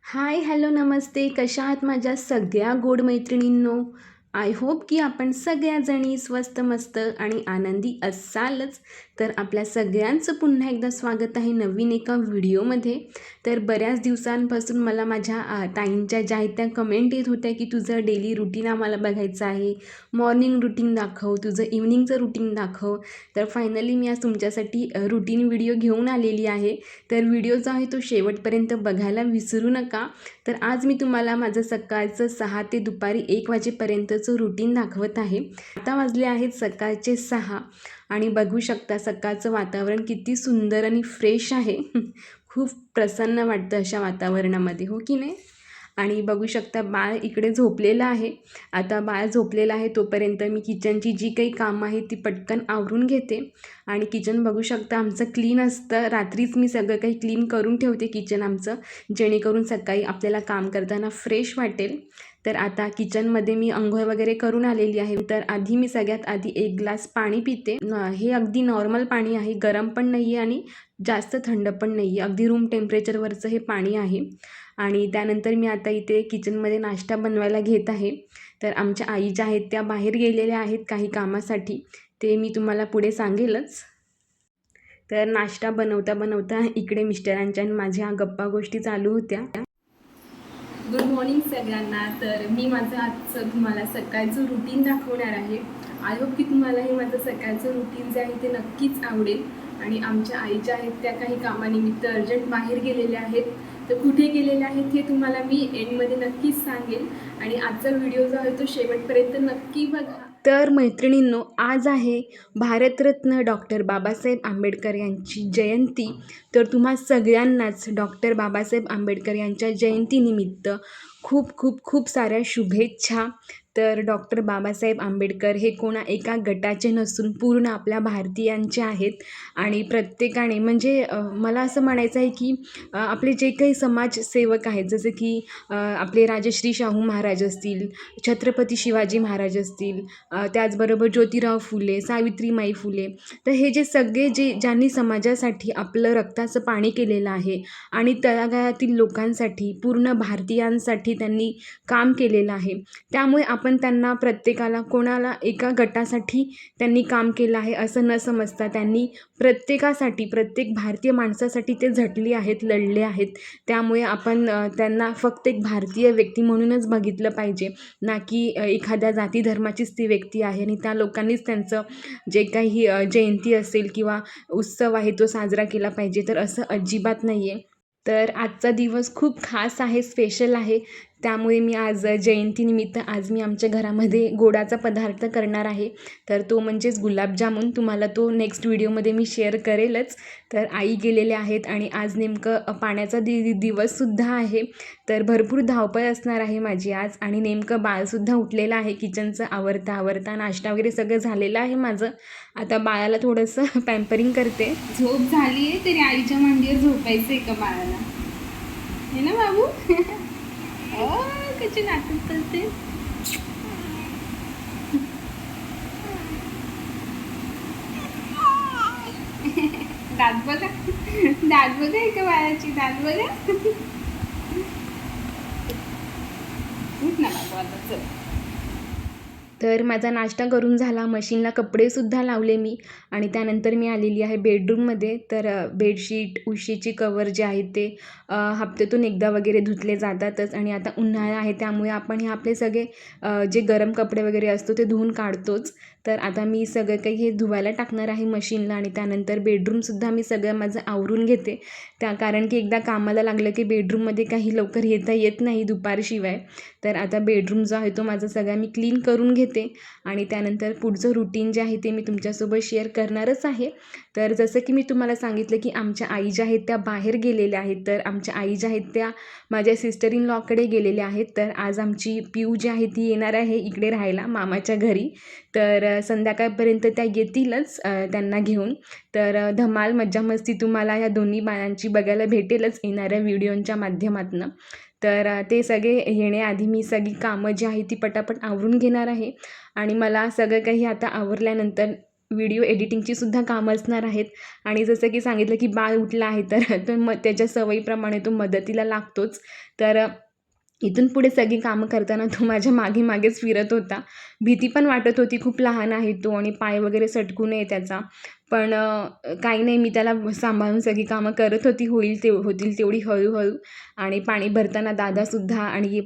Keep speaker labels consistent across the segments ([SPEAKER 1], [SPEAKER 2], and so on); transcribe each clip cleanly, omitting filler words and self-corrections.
[SPEAKER 1] हाय, hello, नमस्ते. कशा आहात माझ्या सगळ्या गोड मैत्रिणींनो? आय होप की आपण सगळ्याजणी स्वस्त, मस्त आणि आनंदी असालच. तर आपल्या सगळ्यांचं पुन्हा एकदा स्वागत आहे नवीन एका व्हिडिओमध्ये. तर बऱ्याच दिवसांपासून मला माझ्या ताईंच्या ज्या आहेत त्या कमेंट येत होत्या की तुझं डेली रुटीन आम्हाला बघायचं आहे, मॉर्निंग रुटीन दाखव, तुझं इव्हनिंगचं रुटीन दाखव. तर फायनली मी आज तुमच्यासाठी रुटीन व्हिडिओ घेऊन आलेली आहे. तर व्हिडिओ जो आहे तो शेवटपर्यंत बघायला विसरू नका. तर आज मी तुम्हाला माझं सकाळचं 6 ते दुपारी 1 वाजेपर्यंतचं रुटीन दाखवत आहे. आता वाजले आहेत सकाळचे 6 आणि बघू शकता सकाळचं वातावरण किती सुंदर आणि फ्रेश आहे. खूप प्रसन्न वाटतं अशा वातावरणामध्ये, हो की नाही? आणि बघू शकता बाळ इकडे झोपलेलं आहे. आता बाळ झोपलेलं आहे तोपर्यंत मी किचनची जी काही कामं आहेत ती पटकन आवरून घेते. आणि किचन बघू शकता आमचं क्लीन असतं. रात्रीच मी सगळं काही क्लीन करून ठेवते किचन आमचं, जेणेकरून सकाळी आपल्याला काम करताना फ्रेश वाटेल. तर आता किचनमध्ये मी अंघोळ वगैरे करून आलेली आहे. तर आधी मी सगळ्यात आधी 1 ग्लास पाणी पिते. हे अगदी नॉर्मल पाणी आहे, गरम पण नाही आहे आणि जास्त थंड पण नाही आहे, अगदी रूम टेम्परेचरवरचं हे पाणी आहे. आणि त्यानंतर मी आता इथे किचनमध्ये नाश्ता बनवायला घेत आहे. तर आमच्या आई ज्या आहेत त्या बाहेर गेलेल्या आहेत काही कामासाठी, ते मी तुम्हाला पुढे सांगेलच. तर नाश्ता बनवता बनवता इकडे मिस्टरांच्या आणि माझ्या गप्पा गोष्टी चालू होत्या. गुड मॉर्निंग सगळ्यांना. तर मी माझं आजचं तुम्हाला सकाळचं रुटीन दाखवणार आहे. आय होप की तुम्हाला हे माझं सकाळचं रुटीन जे आहे ते नक्कीच आवडेल. आणि आमच्या आई ज्या आहेत त्या काही कामानिमित्त अर्जंट बाहेर गेलेल्या आहेत. तर कुठे गेलेल्या आहेत हे तुम्हाला मी एंडमध्ये नक्कीच सांगेल. आणि आजचा व्हिडिओ जो आहे तो शेवटपर्यंत नक्की बघा. तर मैत्रिणींनो, आज आहे भारतरत्न डॉक्टर बाबासाहेब आंबेडकर यांची जयंती. तर तुम्हा सगळ्यांनाच डॉक्टर बाबासाहेब आंबेडकर यांच्या जयंतीनिमित्त खूप खूप खूप साऱ्या शुभेच्छा. तर डॉक्टर बाबासाहेब आंबेडकर हे कोणा एका गटाचे नसून पूर्ण आपल्या भारतीयांचे आहेत. आणि प्रत्येकाने म्हणजे मला असं म्हणायचं आहे की आपले जे काही समाजसेवक आहेत, जसे की आपले राजश्री शाहू महाराज असतील, छत्रपती शिवाजी महाराज असतील, त्याचबरोबर ज्योतिराव फुले, सावित्रीमाई फुले. तर हे जे सगळे ज्यांनी समाजासाठी आपलं रक्ताचं पाणी केलेलं आहे आणि तळागाळातील लोकांसाठी, पूर्ण भारतीयांसाठी त्यांनी काम केलेलं आहे. त्यामुळे आपण त्यांना प्रत्येकाला कोणाला एका गटासाठी त्यांनी काम केलं आहे असं न समजता त्यांनी प्रत्येकासाठी, प्रत्येक भारतीय माणसासाठी ते झटले आहेत, लढले आहेत. त्यामुळे आपण त्यांना फक्त एक भारतीय व्यक्ती म्हणूनच बघितलं पाहिजे, ना की एखाद्या जाती धर्माचीच ती व्यक्ती आहे आणि त्या लोकांनीच त्यांचं जे काही जयंती असेल किंवा उत्सव आहे तो साजरा केला पाहिजे. तर असं अजिबात नाही आहे. तर आजचा दिवस खूप खास आहे, स्पेशल आहे. त्यामुळे मी आज जयंतीनिमित्त आज मी आमच्या घरामध्ये गोडाचा पदार्थ करणार आहे. तर तो म्हणजेच गुलाबजामुन. तुम्हाला तो नेक्स्ट व्हिडिओमध्ये मी शेअर करेलच. तर आई गेलेले आहेत आणि आज नेमकं पाण्याचा दिवससुद्धा आहे. तर भरपूर धावपळ असणार आहे माझी आज. आणि नेमकं बाळसुद्धा उठलेलं आहे. किचनचं आवरता नाश्ता वगैरे सगळं झालेलं आहे माझं. आता बाळाला थोडंसं पॅम्परिंग करते. झोप झाली आहे तरी आईच्या मांडीवर झोपायचं आहे का बाळाला? हे ना बाबू? कशी नाटक करते. दात बघा, दात बघा एका बाळाची, दात बघा. उठ ना बाबू आता, चल. तर माझा नाश्ता करून झाला, मशीनला कपडेसुद्धा लावले मी. आणि त्यानंतर मी आलेली आहे बेडरूममध्ये. तर बेडशीट, उशीची कवर जे आहेत ते हप्त्यातून एकदा वगैरे धुतले जातातच. आणि आता उन्हाळा आहे त्यामुळे आपण हे आपले सगळे जे गरम कपडे वगैरे असतो ते धुवून काढतोच. तर आता मी सगळं काही हे धुवायला टाकणार आहे मशीनला. आणि त्यानंतर बेडरूमसुद्धा मी सगळं माझं आवरून घेते. कारण की एकदा कामाला लागलं की बेडरूममध्ये काही लवकर येत नाही दुपारशिवाय. तर आता बेडरूम जो आहे तो माझा सगळा मी क्लीन करून घेते. आणि त्यानंतर पुढचं रुटीन जे आहे ते मी तुमच्यासोबत शेअर करणारच आहे. तर जसं की मी तुम्हाला सांगितलं की आमच्या आई ज्या आहेत त्या बाहेर गेलेल्या आहेत. तर आमच्या आई ज्या आहेत त्या माझ्या सिस्टर इन लॉकडे गेलेल्या आहेत. तर आज आमची पिऊ जी आहे ती येणार आहे इकडे राहायला मामाच्या घरी. तर संध्याकाळपर्यंत त्या येतीलच त्यांना घेऊन. तर धमाल मज्जा मस्ती तुम्हाला ह्या दोन्ही बाळांची बघायला भेटेलच येणाऱ्या व्हिडिओच्या माध्यमातून. तर ते सगळे येण्याआधी मी सगळी कामं जी आहे ती पटापट आवरून घेणार आहे. आणि मला सगळं काही आता आवरल्यानंतर व्हिडिओ एडिटिंगची सुद्धा कामं असणार आहेत. आणि जसं की सांगितलं की बाळ उठला आहे तर त्याच्या सवयीप्रमाणे तो मदतीला लागतोच. तर इथून पुढे सगळी कामं करताना तो माझ्या मागे मागेच फिरत होता. भीती पण वाटत होती, खूप लहान आहे तो आणि पाय वगैरे सटकू नये त्याचा. पण काही नाही, मी त्याला सांभाळून सगळी कामं करत होती, होतील तेवढी हळूहळू. आणि पाणी भरताना दादासुद्धा आणि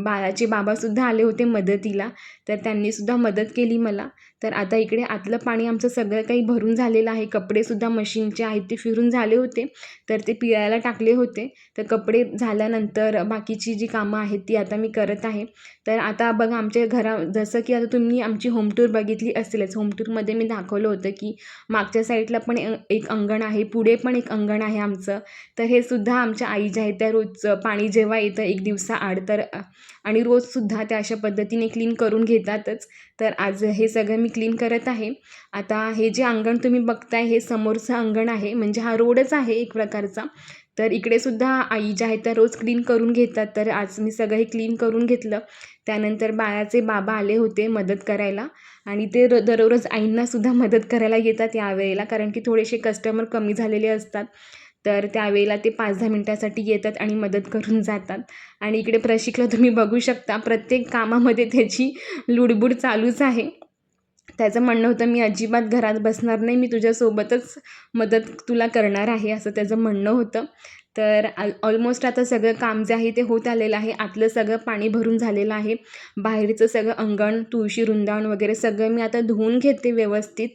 [SPEAKER 1] बाळाचे बाबासुद्धा आले होते मदतीला, तर त्यांनीसुद्धा मदत केली मला. तर आता इकडे आतलं पाणी आमचं सगळं काही भरून झालेलं आहे. कपडेसुद्धा मशीनचे आहेत ते फिरून झाले होते, तर ते पिळायला टाकले होते. तर कपडे झाल्यानंतर बाकीची जी कामं आहेत ती आता मी करत आहे. तर आता बघा आमच्या जसं की आता तुम्ही आमची होम टूर बघितली असेलच. होम टूरमध्ये मी दाखवलं होतं की मागच्या साईडला पण एक अंगण आहे, पुढे पण एक अंगण आहे आमचं. तर हे सुद्धा आमच्या आई ज्या आहेत त्या रोजचं पाणी जेव्हा येतं एक दिवसाआड तर आणि रोजसुद्धा त्या अशा पद्धतीने क्लीन करून घेतातच. तर आज हे सगळं मी क्लीन करत आहे. आता हे जे अंगण तुम्ही बघताय हे समोरचं अंगण आहे, म्हणजे हा रोडच आहे एक प्रकारचा. तर इकडे सुद्धा आई ज्या आहेत त्या रोज क्लीन करून घेतात. तर आज मी सगळं हे क्लीन करून घेतलं. त्यानंतर बाळाचे बाबा आले होते मदत करायला आणि ते दररोज आईंनासुद्धा मदत करायला येतात यावेळेला, कारण की थोडेसे कस्टमर कमी झालेले असतात. तर त्यावेळेला ते 5-10 मिनटासाठी येतात आणि मदत करून जातात. आणि इकडे प्रशिकला तुम्ही बघू शकता, प्रत्येक कामामध्ये त्याची लुडबुड चालूच आहे. त्याचं म्हणणं होतं, "मी अजिबात घरात बसणार नाही, मी तुझ्यासोबतच मदत तुला करणार आहे," असं त्याचं म्हणणं होतं. तर ऑलमोस्ट आता सगळं काम जे आहे ते होत आलेलं आहे. आतलं सगळं पाणी भरून झालेलं आहे. बाहेरचं सगळं अंगण, तुळशी वृंदावन वगैरे सगळं मी आता धुवून घेते व्यवस्थित.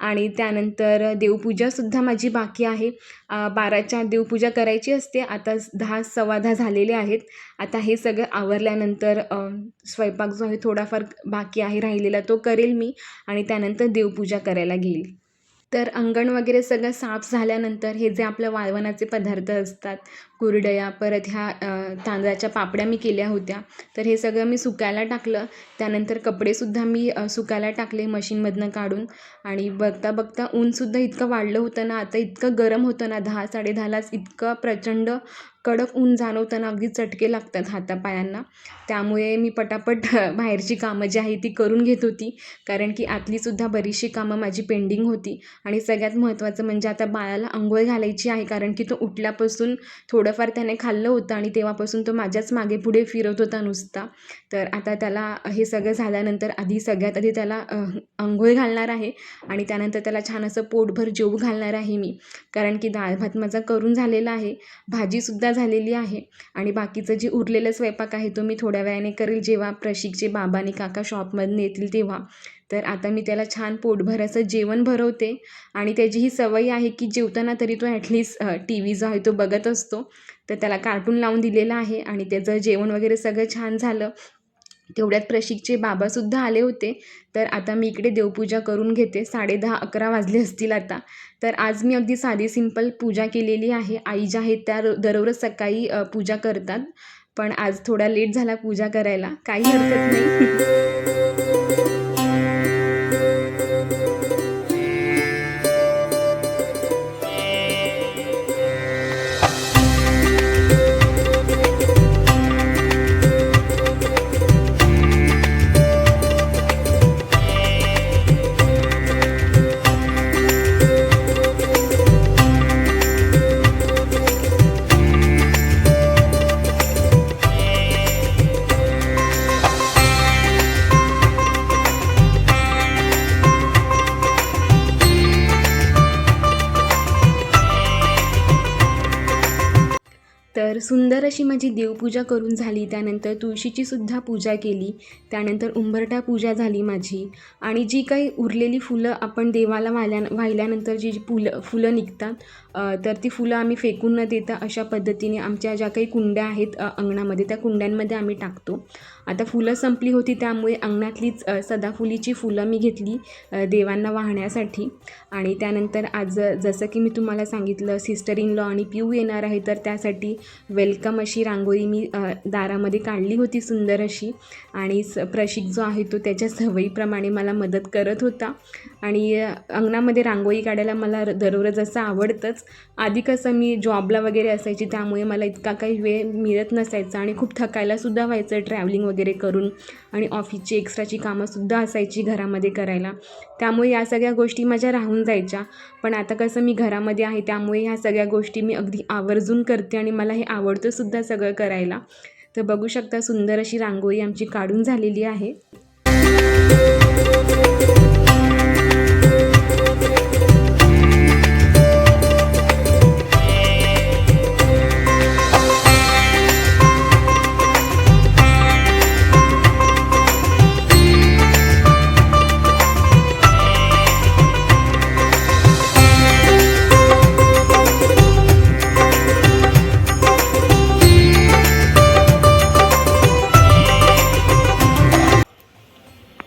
[SPEAKER 1] आणि त्यानंतर देवपूजासुद्धा माझी बाकी आहे. 12च्या देवपूजा करायची असते. आता 10, 10:15 झालेले आहेत. आता हे सगळं आवरल्यानंतर स्वयंपाक जो आहे थोडाफार बाकी आहे राहिलेला तो करेल मी आणि त्यानंतर देवपूजा करायला घेईल. तर अंगण वगैरे सगळं साफ झाल्यानंतर हे जे आपलं वाळवणाचे पदार्थ असतात, कुरडया, परत ह्या तांदळाच्या पापड्या मी केल्या होत्या. तर हे सगळं मी सुकायला टाकलं. त्यानंतर कपडेसुद्धा मी सुकायला टाकले मशीनमधनं काढून. आणि बघता बघता ऊनसुद्धा इतकं वाढलं होतं ना, आता इतकं गरम होतं ना, 10, 10:30लाच इतकं प्रचंड कडक ऊन जाणवतं ना, अगदी चटके लागतात हातापायांना. त्यामुळे मी पटापट बाहेरची कामं जी आहे ती करून घेत होती, कारण की आतलीसुद्धा बरीचशी कामं माझी पेंडिंग होती. आणि सगळ्यात महत्त्वाचं म्हणजे आता बाळाला अंघोळ घालायची आहे, कारण की तो उठल्यापासून थोडंफार त्याने खाल्लं होतं आणि तेव्हापासून तो माझ्याच मागे पुढे फिरत होता नुसता. तर आता त्याला हे सगळं झाल्यानंतर सगळ्यात आधी त्याला अंघोळ घालणार आहे आणि त्यानंतर त्याला छान असं पोटभर जेवू घालणार आहे मी, कारण की डाळ भात माझा करून झालेला आहे, भाजीसुद्धा झालेली आहे. आणि बाकीचं जे उरलेलं स्वयंपाक आहे तो मी थोड्या वेळाने करेल, जेव्हा प्रशिकचे बाबा आणि काका शॉपमधून येतील तेव्हा. तर आता मी त्याला छान पोटभर असं जेवण भरवते. आणि त्याची ही सवय आहे की जेवताना तरी तो ॲटलीस्ट TV जो आहे तो बघत असतो. तर त्याला कार्टून लावून दिलेलं आहे आणि त्याचं जेवण वगैरे सगळं छान झालं. तेवढ्यात प्रशिकचे बाबासुद्धा आले होते. तर आता मी इकडे देवपूजा करून घेते. 10:30-11 वाजले असतील आता. तर आज मी अगदी साधी सिंपल पूजा केलेली आहे. आई ज्या आहेत त्या दररोज सकाळी पूजा करतात. पण आज थोडा लेट झाला पूजा करायला, काही हरकत नाही. तर सुंदर अशी माझी देवपूजा करून झाली. त्यानंतर तुळशीचीसुद्धा पूजा केली. त्यानंतर उंबरठा पूजा झाली माझी. आणि जी काही उरलेली फुलं आपण देवाला वाहिल्यानंतर जी फुलं निघतात, तर ती फुलं आम्ही फेकून न देता अशा पद्धतीने आमच्या ज्या काही कुंड्या आहेत अंगणामध्ये, त्या कुंड्यांमध्ये आम्ही टाकतो. आता फुलं संपली होती त्यामुळे अंगणातलीच सदाफुलीची फुलं मी घेतली देवांना वाहण्यासाठी. आणि त्यानंतर आज जसं की मी तुम्हाला सांगितलं, सिस्टर इन लॉ आणि पिऊ येणार आहे, तर त्यासाठी वेलकम वेलकम अशी रांगोळी मी दारामध्ये काढली होती सुंदर अशी. आणि प्रशिक जो आहे तो त्याच्या सवयीप्रमाणे मला मदत करत होता. आणि अंगणामध्ये रांगोळी काढायला मला दररोज असं आवडतंच. आधी कसं मी जॉबला वगैरे असायची, त्यामुळे मला इतका काही वेळ मिळत नसायचा आणि खूप थकायलासुद्धा व्हायचं ट्रॅव्हलिंग वगैरे करून. आणि ऑफिसची एक्स्ट्राची कामंसुद्धा असायची घरामध्ये करायला, त्यामुळे या सगळ्या गोष्टी माझ्या राहून जायच्या. पण आता कसं मी घरामध्ये आहे, त्यामुळे ह्या सगळ्या गोष्टी मी अगदी आवर्जून करते आणि मला हे आवडतंसुद्धा सगळं करायला. तर बघू शकता सुंदर अशी रांगोळी आमची काढून झालेली आहे.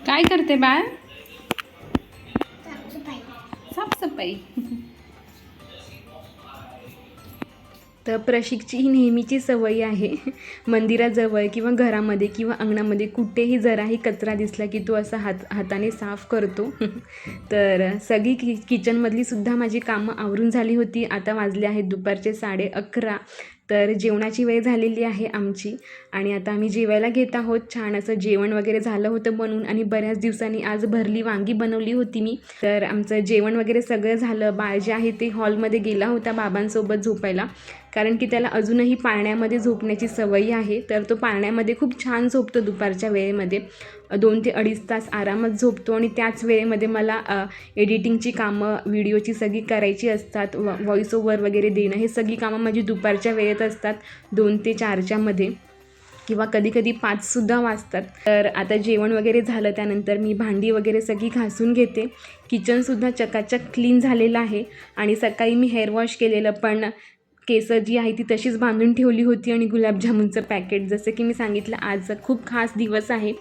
[SPEAKER 1] काय करते बाळ? साफसफाई. तर प्रशिकची ही नेहमीची सवय आहे. मंदिराजवळ किंवा घरामध्ये किंवा अंगणामध्ये कुठेही जराही कचरा दिसला की तो असा हाताने साफ करतो. तर सगळी किचनमधली सुद्धा माझी कामं आवरून झाली होती. आता वाजले आहेत दुपारचे 11:30. तर जेवणाची वेळ झालेली आहे आमची आणि आता आम्ही जेवायला घेत आहोत. छान असं जेवण वगैरे झालं होतं बनवून आणि बऱ्याच दिवसांनी आज भरली वांगी बनवली होती मी. तर आमचं जेवण वगैरे सगळं झालं. बाळ जे आहे ते हॉलमध्ये गेला होता बाबांसोबत झोपायला, कारण की त्याला अजूनही पाळण्यामध्ये झोपण्याची सवय आहे. तर तो पाळण्यामध्ये खूप छान झोपतो दुपारच्या वेळेमध्ये. 2 ते 2.5 तास आरामात झोपतो आणि त्याच वेळेमध्ये मला एडिटिंगची कामं, व्हिडिओची सगळी करायची असतात. व्हॉईस ओव्हर वगैरे देणं, हे सगळी कामं माझी दुपारच्या वेळेत असतात 2 ते 4च्या मध्ये किंवा कधीकधी 5सुद्धा वाजतात. तर आता जेवण वगैरे झालं त्यानंतर मी भांडी वगैरे सगळी घासून घेते. किचनसुद्धा चकाचक क्लीन झालेलं आहे आणि सकाळी मी हेअर वॉश केलेलं, पण केसं जी आहे ती तशीच बांधून ठेवली होती. आणि गुलाबजामुनचं पॅकेट, जसं की मी सांगितलं आज खूप खास दिवस आहे,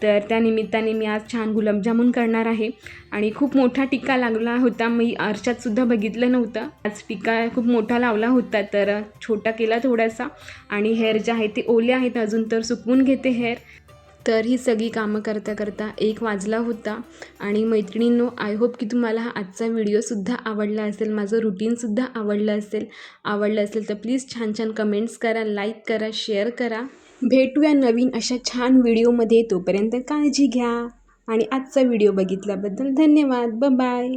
[SPEAKER 1] तर त्या निमित्ताने मी आज छान गुलाबजामुन करणार आहे. आणि खूप मोठा टिक्का लागला होता, मी आरशातसुद्धा बघितलं नव्हतं. आज टिक्का खूप मोठा लावला होता, तर छोटा केला थोडासा. आणि हेअर जे आहे ते ओले आहेत अजून, तर सुकवून घेते हेअर. तर ही सगळी कामं करता करता 1 वाजला होता. आणि मैत्रिणींनो, आय होप की तुम्हाला हा आजचा व्हिडिओसुद्धा आवडला असेल, माझं रुटीनसुद्धा आवडलं असेल तर प्लीज छान छान कमेंट्स करा, लाईक करा, शेअर करा. भेटूया नवीन अशा छान व्हिडिओमध्ये. तोपर्यंत काळजी घ्या आणि आजचा व्हिडिओ बघितल्याबद्दल धन्यवाद. बाय.